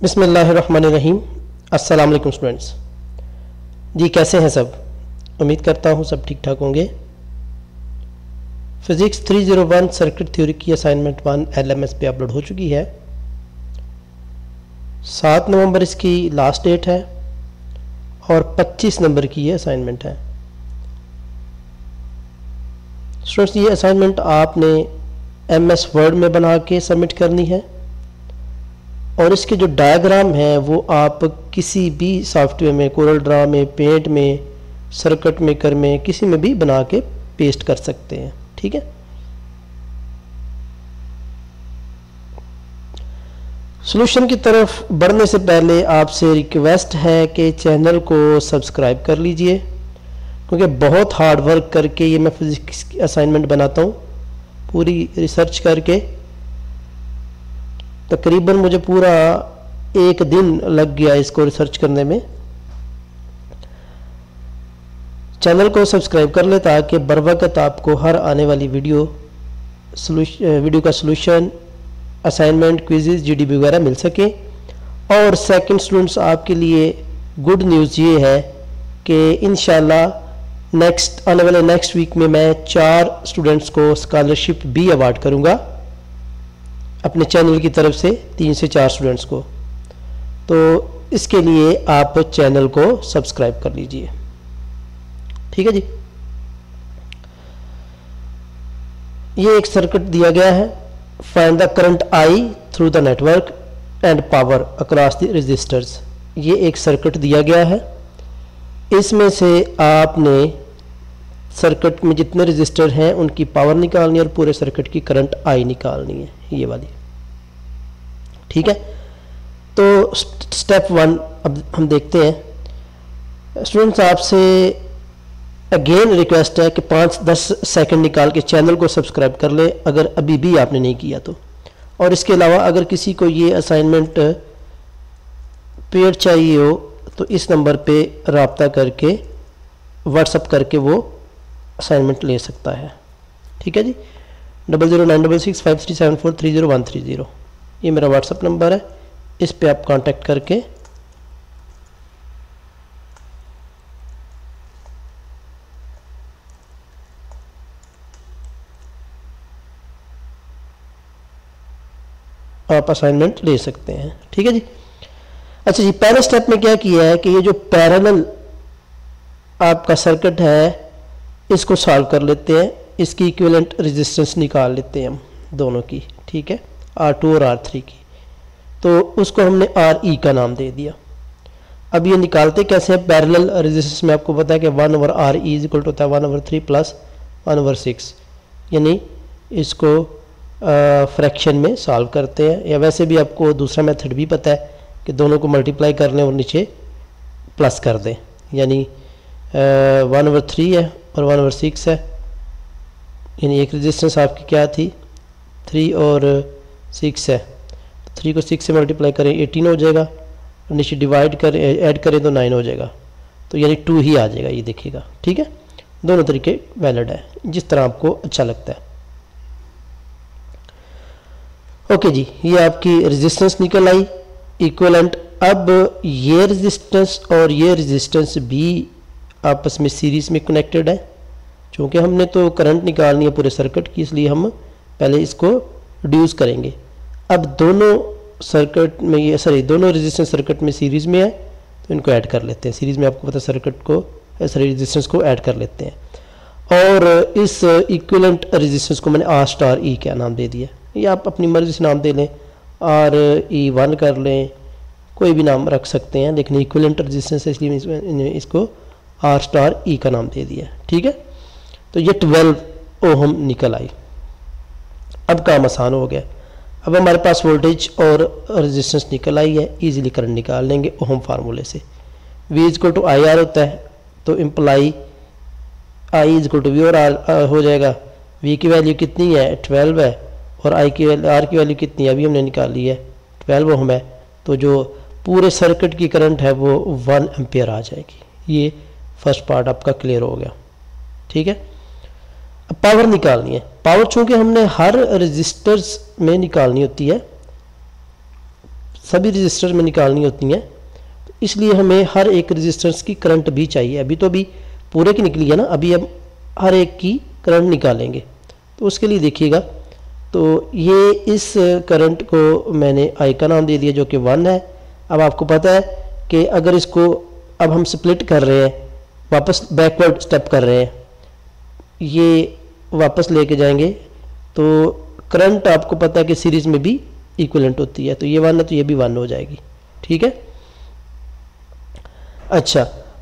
बिस्मिल्लाहिर्रहमानिर्रहीम। अस्सलाम वालेकुम स्टूडेंट्स जी, कैसे हैं सब? उम्मीद करता हूँ सब ठीक ठाक होंगे। फिज़िक्स 301 सर्किट थ्योरी की असाइनमेंट 1 LMS पे अपलोड हो चुकी है। 7 नवंबर इसकी लास्ट डेट है और 25 नंबर की ये असाइनमेंट है। स्टूडेंट्स, ये असाइनमेंट आपने MS वर्ड में बना के सबमिट करनी है और इसके जो डायग्राम है वो आप किसी भी सॉफ्टवेयर में, कोरल ड्रा में, पेंट में, सर्किट मेकर में, किसी में भी बना के पेस्ट कर सकते हैं। ठीक है, सॉल्यूशन की तरफ बढ़ने से पहले आपसे रिक्वेस्ट है कि चैनल को सब्सक्राइब कर लीजिए, क्योंकि बहुत हार्ड वर्क करके ये मैं फिजिक्स की असाइनमेंट बनाता हूँ, पूरी रिसर्च करके। तकरीबन मुझे पूरा एक दिन लग गया इसको रिसर्च करने में। चैनल को सब्सक्राइब कर ले ताकि बर वक्त आपको हर आने वाली वीडियो का सॉल्यूशन, असाइनमेंट, क्विज़ेस, GDB वगैरह मिल सके। और सेकंड स्टूडेंट्स, आपके लिए गुड न्यूज़ ये है कि इंशाल्लाह आने वाले नेक्स्ट वीक में मैं 4 स्टूडेंट्स को स्कॉलरशिप भी अवार्ड करूँगा अपने चैनल की तरफ से, 3 से 4 स्टूडेंट्स को। तो इसके लिए आप चैनल को सब्सक्राइब कर लीजिए। ठीक है जी, ये एक सर्किट दिया गया है। Find the current I through the network and power across the resistors. ये एक सर्किट दिया गया है। इसमें से आपने सर्किट में जितने रेजिस्टर हैं उनकी पावर निकालनी है और पूरे सर्किट की करंट I निकालनी है, ये वाली। ठीक है, तो स्टेप 1 अब हम देखते हैं। स्टूडेंट्स, आपसे अगेन रिक्वेस्ट है कि 5-10 सेकंड निकाल के चैनल को सब्सक्राइब कर ले अगर अभी भी आपने नहीं किया तो। और इसके अलावा अगर किसी को ये असाइनमेंट पेड चाहिए हो तो इस नंबर पे रब्ता करके व्हाट्सअप करके वो असाइनमेंट ले सकता है। ठीक है जी, 00966537430130 ये मेरा व्हाट्सअप नंबर है। इस पे आप कांटेक्ट करके आप असाइनमेंट ले सकते हैं। ठीक है जी। अच्छा जी, पहले स्टेप में क्या किया है कि ये जो पैरेलल आपका सर्किट है इसको सॉल्व कर लेते हैं। इसकी इक्विवेलेंट रेजिस्टेंस निकाल लेते हैं हम दोनों की। ठीक है, R2 और R3 की। तो उसको हमने RE का नाम दे दिया। अब ये निकालते कैसे हैं? पैरेलल रेजिस्टेंस में आपको पता है कि 1/RE इज इक्वल टू होता है 1/3 प्लस 1/6, यानी इसको फ्रैक्शन में सॉल्व करते हैं। या वैसे भी आपको दूसरा मेथड भी पता है कि दोनों को मल्टीप्लाई कर लें और नीचे प्लस कर दें, यानी 1/3 है और 1/6 है, यानी एक रेजिस्टेंस आपकी क्या थी, 3 और 6 है। तो 3 को 6 से मल्टीप्लाई करें 18 हो जाएगा, और नीचे डिवाइड करें, ऐड करें तो 9 हो जाएगा, तो यानी 2 ही आ जाएगा, ये देखिएगा। ठीक है, दोनों तरीके वैलिड है, जिस तरह आपको अच्छा लगता है। ओके जी, ये आपकी रेजिस्टेंस निकल आई इक्विवेलेंट। अब ये रेजिस्टेंस और ये रेजिस्टेंस भी आपस में सीरीज में कनेक्टेड है। चूँकि हमने तो करंट निकालनी है पूरे सर्किट की, इसलिए हम पहले इसको रिड्यूस करेंगे। अब दोनों सर्किट में दोनों रेजिस्टेंस सर्किट में सीरीज में है, तो इनको ऐड कर लेते हैं। सीरीज में आपको पता है सर्किट को, रेजिस्टेंस को ऐड कर लेते हैं। और इस इक्विवेलेंट रेजिस्टेंस को मैंने R⁻E क्या नाम दे दिया। ये आप अपनी मर्जी से नाम दे लें, RE1 कर लें, कोई भी नाम रख सकते हैं, लेकिन इक्विवेलेंट रेजिस्टेंस है इसलिए इसको R⁻E का नाम दे दिया। ठीक है, तो ये 12 ओहम निकल आई। अब काम आसान हो गया। अब हमारे पास वोल्टेज और रेजिस्टेंस निकल आई है, इजीली करंट निकाल लेंगे ओहम फार्मूले से। V is equal to IR होता है, तो imply I is equal to V और R हो जाएगा। V की वैल्यू कितनी है? 12 है, और R की वैल्यू कितनी है? अभी हमने निकाली है, 12 ओहम है। तो जो पूरे सर्किट की करंट है वो 1 एम्पियर आ जाएगी। ये फर्स्ट पार्ट आपका क्लियर हो गया। ठीक है, अब पावर निकालनी है। पावर चूंकि हमने हर रजिस्टर्स में निकालनी होती है, सभी रजिस्टर में निकालनी होती हैं, तो इसलिए हमें हर एक रजिस्टर्स की करंट भी चाहिए। अभी तो अभी पूरे की निकली है ना, अभी हम हर एक की करंट निकालेंगे। तो उसके लिए देखिएगा, तो ये इस करंट को मैंने आई का नाम दे दिया जो कि 1 है। अब आपको पता है कि अगर इसको अब हम स्प्लिट कर रहे हैं, वापस बैकवर्ड स्टेप कर रहे हैं, ये वापस लेके जाएंगे, तो करंट आपको पता है कि सीरीज में भी इक्विवेलेंट होती है। तो ये 1 है तो ये भी 1 हो जाएगी, ठीक है। अच्छा,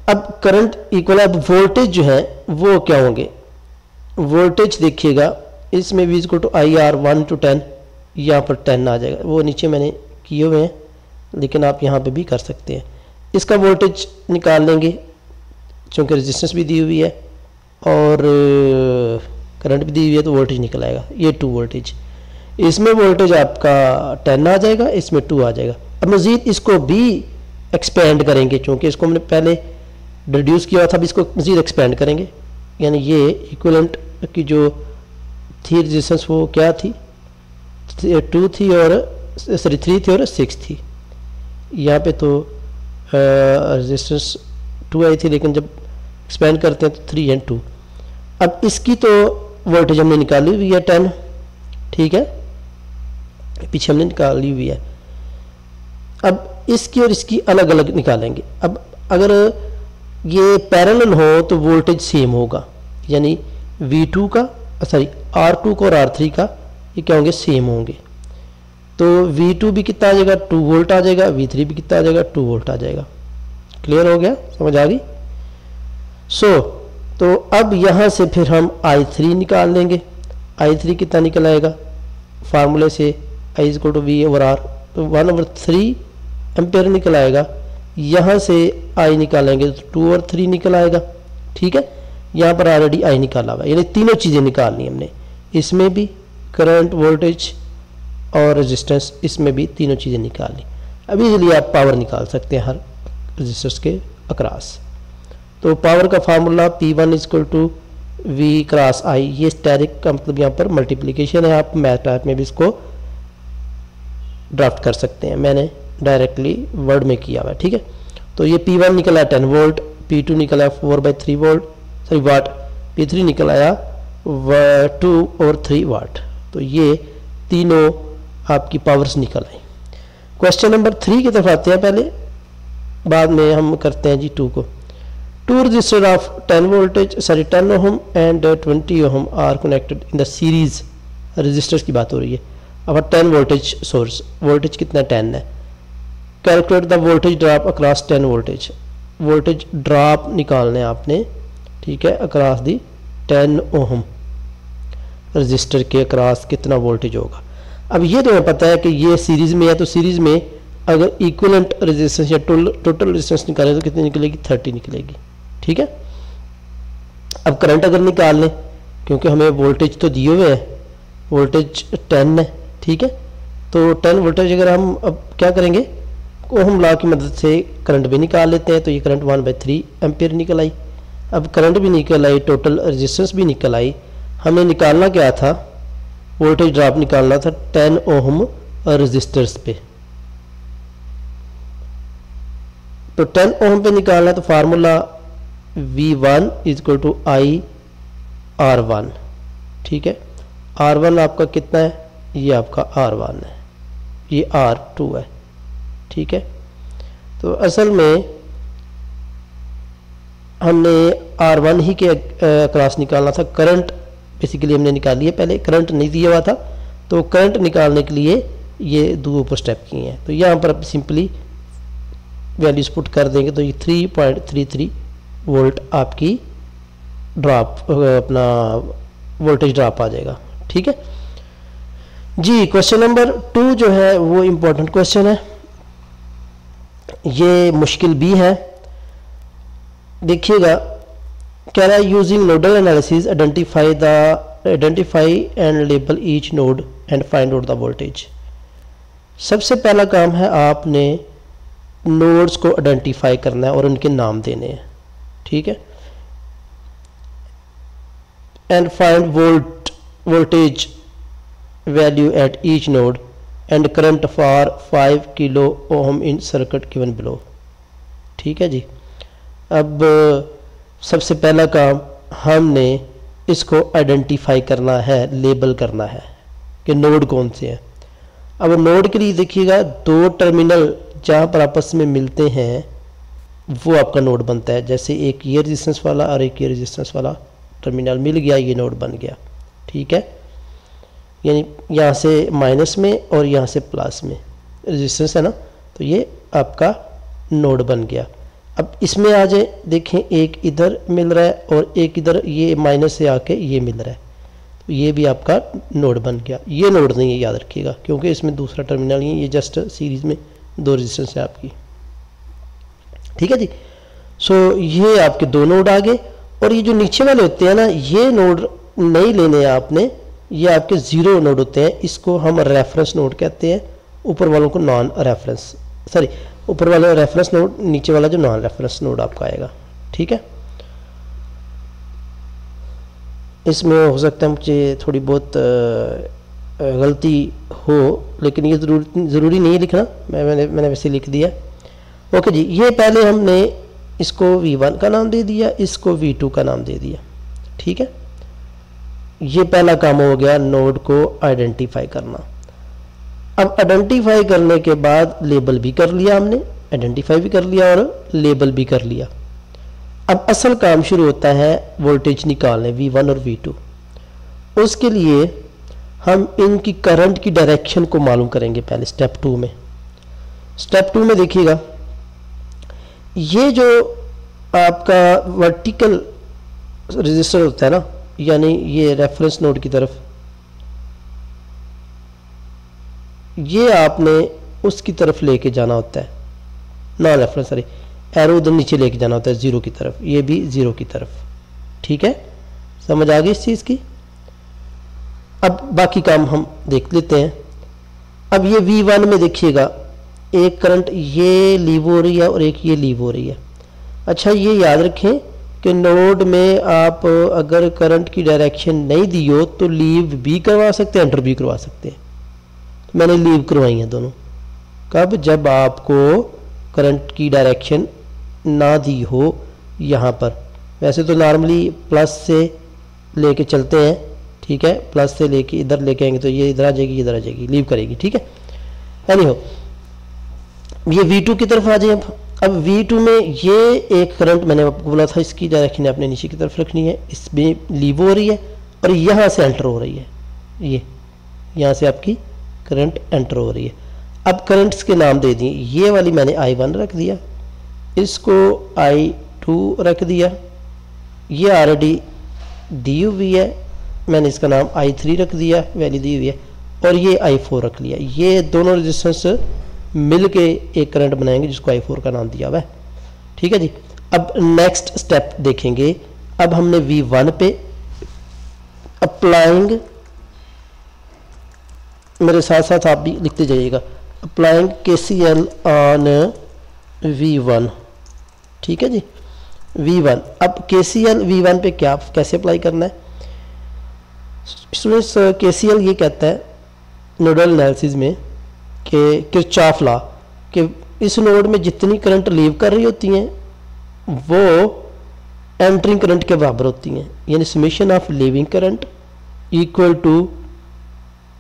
अब करंट इक्वल, अब वोल्टेज जो है वो क्या होंगे, वोल्टेज देखिएगा इसमें V equal to I R 1 to 10, यहाँ पर 10 आ जाएगा, वो नीचे मैंने किए हुए हैं लेकिन आप यहाँ पे भी कर सकते हैं। इसका वोल्टेज निकाल लेंगे चूँकि रेजिस्टेंस भी दी हुई है और करंट भी दी हुई है, तो वोल्टेज निकल आएगा ये 2 वोल्टेज। इसमें वोल्टेज आपका 10 आ जाएगा, इसमें 2 आ जाएगा। अब मज़ीद इसको भी एक्सपेंड करेंगे, चूँकि इसको हमने पहले रिड्यूस किया था, अब इसको मज़ीद एक्सपेंड करेंगे, यानी ये इक्विवेलेंट की जो थी रेजिस्टेंस वो क्या थी, 2 थी और सॉरी 3 थी और 6 थी। यहाँ पे तो रेजिस्टेंस 2 आई थी, लेकिन जब एक्सपेंड करते हैं तो 3 एंड 2। अब इसकी तो वोल्टेज हमने निकाली हुई है 10, ठीक है, पीछे हमने निकाली हुई है। अब इसकी और इसकी अलग अलग निकालेंगे। अब अगर ये पैरेलल हो तो वोल्टेज सेम होगा, यानी V2 का सॉरी R2 का और R3 का ये क्या होंगे, सेम होंगे। तो V2 भी कितना आ जाएगा, 2 वोल्ट आ जाएगा, V3 भी कितना आ जाएगा, 2 वोल्ट आ जाएगा। क्लियर हो गया, समझ आ गई। तो अब यहाँ से फिर हम I3 निकाल लेंगे। I3 कितना निकल आएगा, फार्मूले से I equal to V over R, तो 1/3 एम्पेयर निकल आएगा। यहाँ से I निकालेंगे तो 2/3 निकल आएगा, ठीक है। यहाँ पर ऑलरेडी I निकाला हुआ है, यानी तीनों चीज़ें निकालनी हमने, इसमें भी करंट, वोल्टेज और रेजिस्टेंस, इसमें भी तीनों चीज़ें निकालनी। अभी इसलिए आप पावर निकाल सकते हैं हर रेजिस्टर्स के अक्रॉस। तो पावर का formula P1 equal to V cross I, ये डायरेक्ट का मतलब यहाँ पर मल्टीप्लिकेशन है, आप मैथ टाइप में भी इसको ड्राफ्ट कर सकते हैं, मैंने डायरेक्टली वर्ड में किया हुआ है, ठीक है। तो ये P1 निकला 10 वोल्ट, P2 निकला 4/3 वोल्ट सॉरी वाट, P3 निकल आया 2/3 वाट। तो ये तीनों आपकी पावर्स निकल आई। क्वेश्चन नंबर 3 की तरफ आते हैं, पहले बाद में हम करते हैं जी 2 को। 2 register of 10 voltage sorry 10 ohm and 20 ohm are connected in the series, registers की बात हो रही है। अब 10 वोल्टेज सोर्स, वोल्टेज कितना 10 है। Calculate the voltage drop across 10 voltage, voltage drop निकालना है आपने, ठीक है, अक्रॉस दी 10 ओहम रजिस्टर के अक्रॉस कितना वोल्टेज होगा। अब ये तो हमें पता है कि ये सीरीज में है, तो सीरीज में अगर इक्विवेलेंट रेजिस्टेंस या टोटल रेजिस्टेंस निकालें तो कितनी निकलेगी, 30 निकलेगी, ठीक है। अब करंट अगर निकाल लें, क्योंकि हमें वोल्टेज तो दिए हुए हैं, वोल्टेज 10 है, ठीक है। तो 10 वोल्टेज अगर हम अब क्या करेंगे, ओहम लॉ की मदद से करंट भी निकाल लेते हैं, तो ये करंट 1/3 एम्पेयर निकल आई। अब करंट भी निकल आई, टोटल रेजिस्टेंस भी निकल आई। हमें निकालना क्या था, वोल्टेज ड्रॉप निकालना था 10 ओहम रेजिस्टर्स पे। तो 10 ओहम पे निकालना, तो formula V1 equal to I R1, ठीक है। R1 आपका कितना है, ये आपका R1 है, ये R2 है, ठीक है। तो असल में हमने R1 ही के क्रॉस निकालना था। करंट बेसिकली हमने निकाली है, पहले करंट नहीं दिया हुआ था, तो करंट निकालने के लिए ये 2 ऊपर स्टेप किए हैं। तो यहाँ पर आप सिंपली वैल्यूज पुट कर देंगे, तो ये 3.33 वोल्ट आपकी ड्रॉप अपना वोल्टेज ड्रॉप आ जाएगा, ठीक है जी। क्वेश्चन नंबर 2 जो है वो इम्पोर्टेंट क्वेश्चन है, ये मुश्किल भी है। देखिएगा, कह रहा है using nodal analysis identify and label each node and find out the voltage. सबसे पहला काम है आपने नोड्स को आइडेंटिफाई करना है और उनके नाम देने हैं, ठीक है। And find voltage value at each node and current for 5 kilo ohm in circuit given below. ठीक है जी। अब सबसे पहला काम हमने इसको आइडेंटिफाई करना है, लेबल करना है कि नोड कौन से हैं। अब नोड के लिए देखिएगा, दो टर्मिनल जहाँ पर आपस में मिलते हैं वो आपका नोड बनता है। जैसे एक ये रेजिस्टेंस वाला और एक ये रेजिस्टेंस वाला टर्मिनल मिल गया, ये नोड बन गया। ठीक है, यानी यहाँ से माइनस में और यहाँ से प्लस में रेजिस्टेंस है ना, तो ये आपका नोड बन गया। अब इसमें आ जाए, देखें एक इधर मिल रहा है और एक इधर ये माइनस से आके ये मिल रहा है, तो ये भी आपका नोड बन गया। ये नोड नहीं है, याद रखिएगा, क्योंकि इसमें दूसरा टर्मिनल नहीं है, ये जस्ट सीरीज में दो रेजिस्टेंस है आपकी। ठीक है जी। सो ये आपके दो नोड आ गए। और ये जो नीचे वाले होते हैं ना, ये नोड नहीं लेने हैं आपने, ये आपके जीरो नोड होते हैं, इसको हम रेफरेंस नोड कहते हैं। ऊपर वालों को नॉन रेफरेंस, सॉरी ऊपर वाला रेफरेंस नोड, नीचे वाला जो नॉन रेफरेंस नोड आपका आएगा। ठीक है, इसमें हो सकता है मुझे थोड़ी बहुत गलती हो, लेकिन ये ज़रूरी नहीं है लिखना, मैंने वैसे लिख दिया। ओके जी। ये पहले हमने इसको V1 का नाम दे दिया, इसको V2 का नाम दे दिया। ठीक है, ये पहला काम हो गया, नोड को आइडेंटिफाई करना। अब आइडेंटिफाई करने के बाद लेबल भी कर लिया हमने, आइडेंटिफाई भी कर लिया और लेबल भी कर लिया। अब असल काम शुरू होता है वोल्टेज निकालने, V1 और V2। उसके लिए हम इनकी करंट की डायरेक्शन को मालूम करेंगे पहले स्टेप 2 में। स्टेप 2 में देखिएगा, ये जो आपका वर्टिकल रेजिस्टर होता है ना, यानी ये रेफरेंस नोड की तरफ, ये आपने उसकी तरफ लेके जाना होता है, नॉन रेफरेंस, सॉरी एरो उधर नीचे लेके जाना होता है जीरो की तरफ, ये भी जीरो की तरफ। ठीक है, समझ आ गई इस चीज़ की। अब बाकी काम हम देख लेते हैं। अब ये V1 में देखिएगा, एक करंट ये लीव हो रही है और एक ये लीव हो रही है। अच्छा, ये याद रखें कि नोड में आप अगर करंट की डायरेक्शन नहीं दी हो तो लीव भी करवा सकते हैं, एंटर भी करवा सकते हैं। तो मैंने लीव करवाई है दोनों। कब? जब आपको करंट की डायरेक्शन ना दी हो यहाँ पर। वैसे तो नॉर्मली प्लस से लेके चलते हैं, ठीक है, प्लस से लेके इधर लेके आएंगे तो ये इधर आ जाएगी, इधर आ जाएगी, लीव करेगी। ठीक है, एनी हो, ये V2 की तरफ आ जाए। अब V2 में ये एक करंट मैंने आपको बोला था, इसकी डायरेक्शन आपने नीचे की तरफ रखनी है, इसमें लीव हो रही है और यहाँ से एंटर हो रही है, ये यहाँ से आपकी करंट एंटर हो रही है। अब करंट्स के नाम दे दिए, ये वाली मैंने I1 रख दिया, इसको I2 रख दिया, ये ऑलरेडी दी हुई है, मैंने इसका नाम I3 रख दिया, वैल्यू दी हुई है, और ये I4 रख लिया। ये दोनों रेजिस्टेंस मिल के एक करंट बनाएंगे जिसको I4 का नाम दिया हुआ है। ठीक है जी। अब नेक्स्ट स्टेप देखेंगे। अब हमने V1 पे अप्लाइंग, मेरे साथ साथ आप भी लिखते जाइएगा, अप्लाइंग KCL ऑन V1। ठीक है जी, V1। अब KCL V1 पे क्या कैसे अप्लाई करना है? स्टूडेंट्स, KCL ये कहता है नोडल एनालिसिस में कि किरचॉफ लॉ, कि इस नोड में जितनी करंट लीव कर रही होती हैं वो एंटरिंग करंट के बराबर होती हैं, यानी summation of leaving current equal to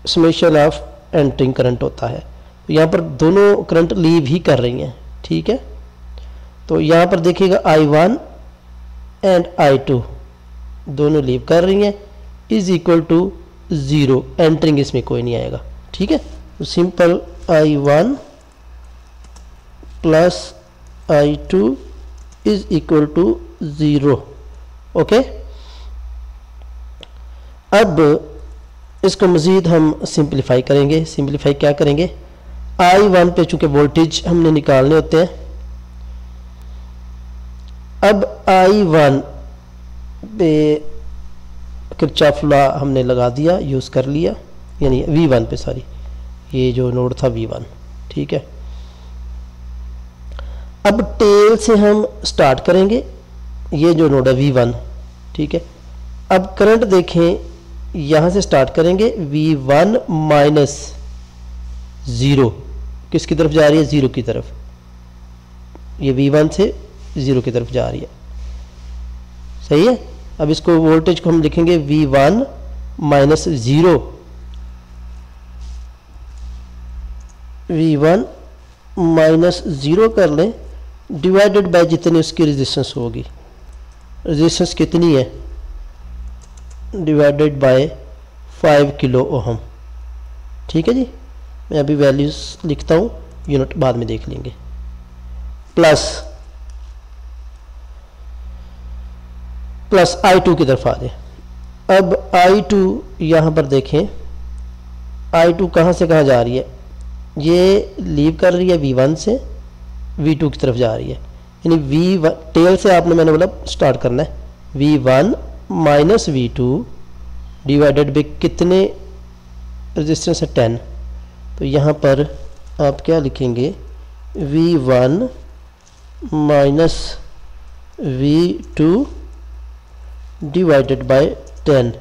summation of entering current होता है। तो यहाँ पर दोनों करंट लीव ही कर रही हैं। ठीक है, तो यहाँ पर देखिएगा I1 एंड I2 दोनों लीव कर रही हैं, इज इक्वल टू 0, एंटरिंग इसमें कोई नहीं आएगा। ठीक है, तो simple I1 plus I2 is equal to 0। Okay, अब इसको मज़ीद हम सिंप्लीफाई करेंगे। सिंप्लीफाई क्या करेंगे? I1 पे चूंकि वोल्टेज हमने निकालने होते हैं, अब I1 पे किरचॉफ लॉ हमने लगा दिया, यूज़ कर लिया, यानी V1 पे, सॉरी ये जो नोड था V1। ठीक है, अब टेल से हम स्टार्ट करेंगे, ये जो नोड है V1। ठीक है, अब करंट देखें, यहाँ से स्टार्ट करेंगे V1 माइनस ज़ीरो किसकी तरफ जा रही है, ज़ीरो की तरफ। ये V1 से ज़ीरो की तरफ जा रही है, सही है। अब इसको वोल्टेज को हम लिखेंगे V1 minus zero, V1 minus zero कर लें, डिवाइडेड बाय जितनी उसकी रेजिस्टेंस होगी। रेजिस्टेंस कितनी है, डिवाइडेड बाय 5 किलो ओहम। ठीक है जी, मैं अभी वैल्यूज लिखता हूँ, यूनिट बाद में देख लेंगे। प्लस I2 की तरफ आ जाए। अब I2 यहाँ पर देखें, I2 कहाँ से कहाँ जा रही है, ये लीव कर रही है V1 से V2 की तरफ जा रही है, यानी V1 टेल से आपने मैंने बोला स्टार्ट करना है, V1 minus V2 divided by कितने रेजिस्टेंस है 10। तो यहाँ पर आप क्या लिखेंगे, V1 minus V2 divided by 10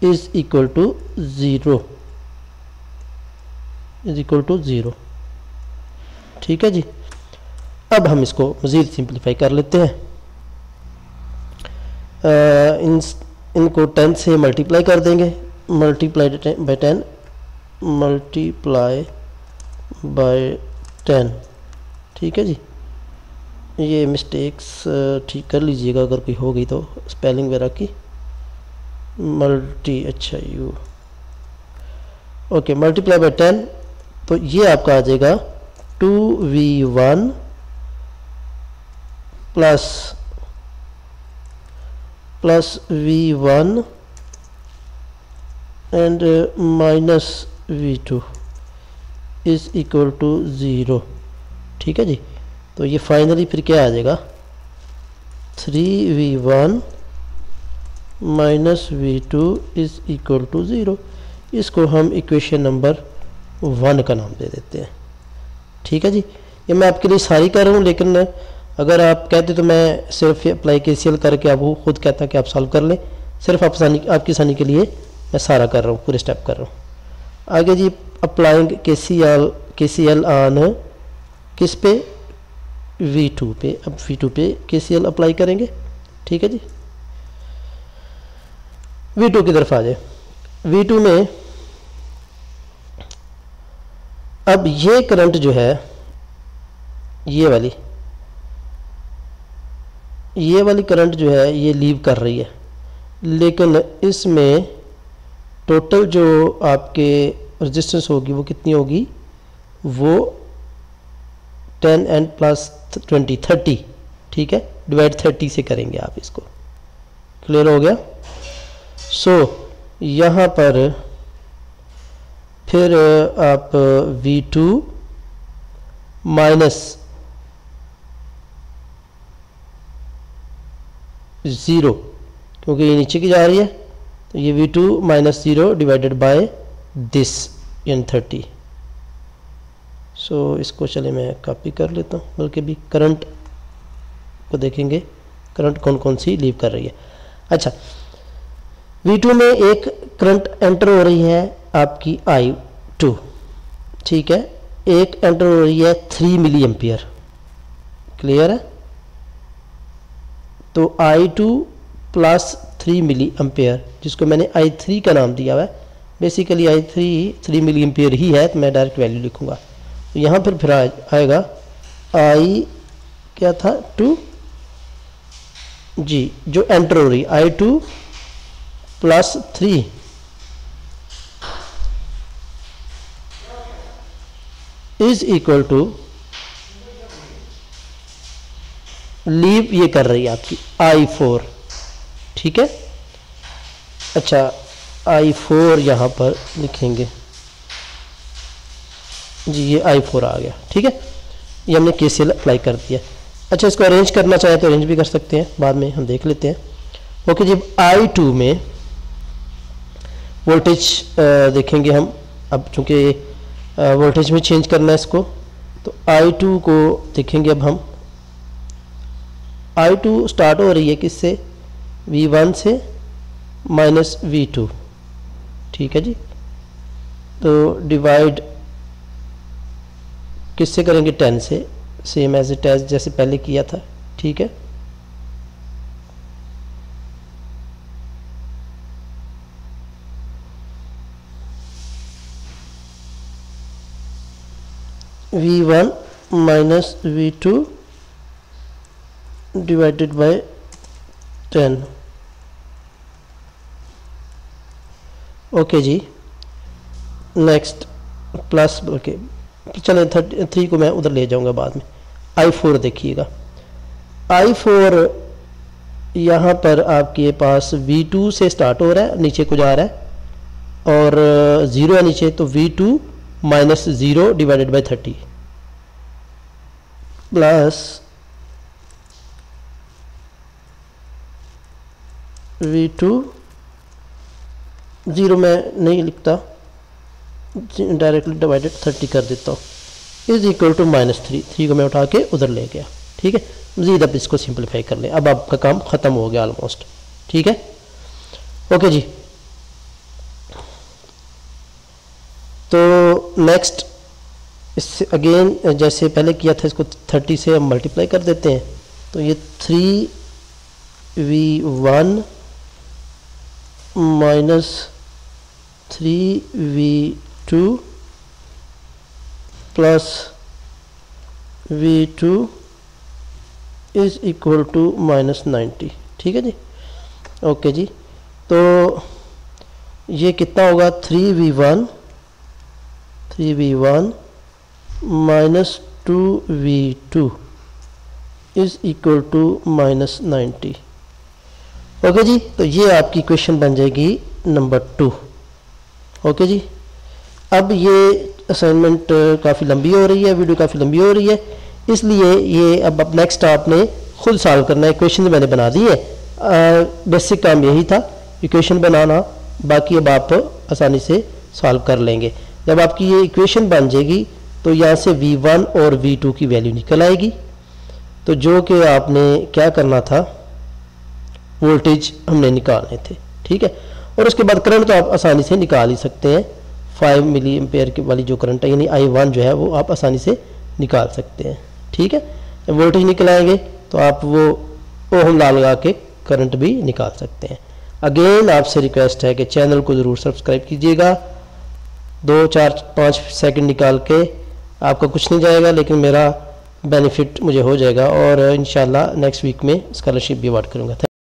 is equal to 0, is equal to 0। ठीक है जी, अब हम इसको मज़ीद सिंप्लीफाई कर लेते हैं। इनको 10 से मल्टीप्लाई कर देंगे, मल्टीप्लाई बाय 10, मल्टीप्लाई बाय 10। ठीक है जी, ये मिस्टेक्स ठीक कर लीजिएगा अगर कोई हो गई तो, स्पेलिंग वगैरह की। अच्छा यू ओके, मल्टीप्लाई बाय 10, तो ये आपका आ जाएगा 2V1 plus V1 and minus V2 is equal to 0। ठीक है जी, तो ये फाइनली फिर क्या आ जाएगा, 3V1 minus V2 is equal to 0। इसको हम इक्वेशन नंबर 1 का नाम दे देते हैं। ठीक है जी, ये मैं आपके लिए सारी कर रहा हूँ, लेकिन अगर आप कहते तो मैं सिर्फ अप्लाई KCL करके आपको खुद कहता कि आप सॉल्व कर लें, सिर्फ आपकी आसानी के लिए मैं सारा कर रहा हूँ, पूरे स्टेप कर रहा हूँ। आगे जी, अप्लाइंग KCL ऑन किस पे, V2 पे। अब V2 पे KCL अप्लाई करेंगे। ठीक है जी, V2 की तरफ आ जाए। V2 में अब ये करंट जो है, ये वाली करंट जो है ये लीव कर रही है, लेकिन इसमें टोटल जो आपके रेजिस्टेंस होगी वो कितनी होगी, वो 10 एंड प्लस 20 30। ठीक है, डिवाइड 30 से करेंगे आप इसको। क्लियर हो गया। सो यहाँ पर फिर आप V2 माइनस 0, क्योंकि ये नीचे की जा रही है, तो ये V2 minus 0 divided by this in 30। सो इसको चले मैं कॉपी कर लेता हूँ, बल्कि भी करंट को देखेंगे, करंट कौन कौन सी लीव कर रही है। अच्छा, V2 में एक करंट एंटर हो रही है आपकी I2। ठीक है, एक एंटर हो रही है 3 मिली एम्पियर। क्लियर है, तो I2 प्लस 3 मिली एम्पियर, जिसको मैंने I3 का नाम दिया हुआ है, बेसिकली I3 3 मिली एम्पियर ही है, तो मैं डायरेक्ट वैल्यू लिखूंगा। तो यहाँ पर फिर आएगा I क्या था 2 जी, जो एंटर हो रही I2 plus 3 is equal to leave ये कर रही है आपकी I4। ठीक है, अच्छा I4 यहाँ पर लिखेंगे जी, ये I4 आ गया। ठीक है, ये हमने KCL अप्लाई कर दिया। अच्छा, इसको अरेंज करना चाहे तो अरेंज भी कर सकते हैं, बाद में हम देख लेते हैं। ओके जी, I2 में वोल्टेज देखेंगे हम, अब चूँकि वोल्टेज में चेंज करना है इसको, तो I2 को देखेंगे। अब हम I2 स्टार्ट हो रही है किससे, V1 से माइनस V2। ठीक है जी, तो डिवाइड किससे करेंगे 10 से, सेम एज इट एज जैसे पहले किया था। ठीक है, V1 minus V2 divided by 10। Okay जी, नेक्स्ट प्लस, ओके चलें 33 को मैं उधर ले जाऊंगा बाद में। I4 देखिएगा, I4 यहाँ पर आपके पास V2 से स्टार्ट हो रहा है, नीचे को जा रहा है और 0 है नीचे, तो V2 minus 0 divided by 30 plus V2 0 में नहीं लिखता, डायरेक्टली डिवाइडेड 30 कर देता हूँ, इज इक्वल टू माइनस 3 को मैं उठा के उधर ले गया। ठीक है, मज़ीद अब इसको सिंपलीफाई कर लें, अब आपका काम ख़त्म हो गया ऑलमोस्ट। ठीक है, ओके जी। तो नेक्स्ट इससे अगेन जैसे पहले किया था, इसको 30 से हम मल्टीप्लाई कर देते हैं, तो ये 3V1 minus 3V2 plus V2 is equal to minus 90। ठीक है जी, ओके जी। तो ये कितना होगा, 3V1 minus 2V2 is equal to minus 90। Okay जी, तो ये आपकी क्वेश्चन बन जाएगी नंबर 2। ओके जी, अब ये असाइनमेंट काफ़ी लंबी हो रही है, वीडियो काफ़ी लंबी हो रही है, इसलिए ये अब नेक्स्ट आपने खुद सॉल्व करना है। क्वेश्चन मैंने बना दी है, बेसिक काम यही था इक्वेशन बनाना, बाकी अब आप आसानी से सॉल्व कर लेंगे। जब आपकी ये इक्वेशन बन जाएगी तो यहाँ से V1 और V2 की वैल्यू निकल आएगी। तो जो कि आपने क्या करना था, वोल्टेज हमने निकालने थे। ठीक है, और उसके बाद करंट तो आप आसानी से निकाल ही सकते हैं, 5 मिली एम्पेयर की वाली जो करंट है, यानी I1 जो है वो आप आसानी से निकाल सकते हैं। ठीक है, जब वोल्टेज निकल आएंगे तो आप वो ओहम ला लगा के करंट भी निकाल सकते हैं। अगेन आपसे रिक्वेस्ट है कि चैनल को ज़रूर सब्सक्राइब कीजिएगा। 2, 4, 5 सेकंड निकाल के आपका कुछ नहीं जाएगा, लेकिन मेरा बेनिफिट मुझे हो जाएगा और इंशाल्लाह नेक्स्ट वीक में स्कॉलरशिप भी अवार्ड करूँगा।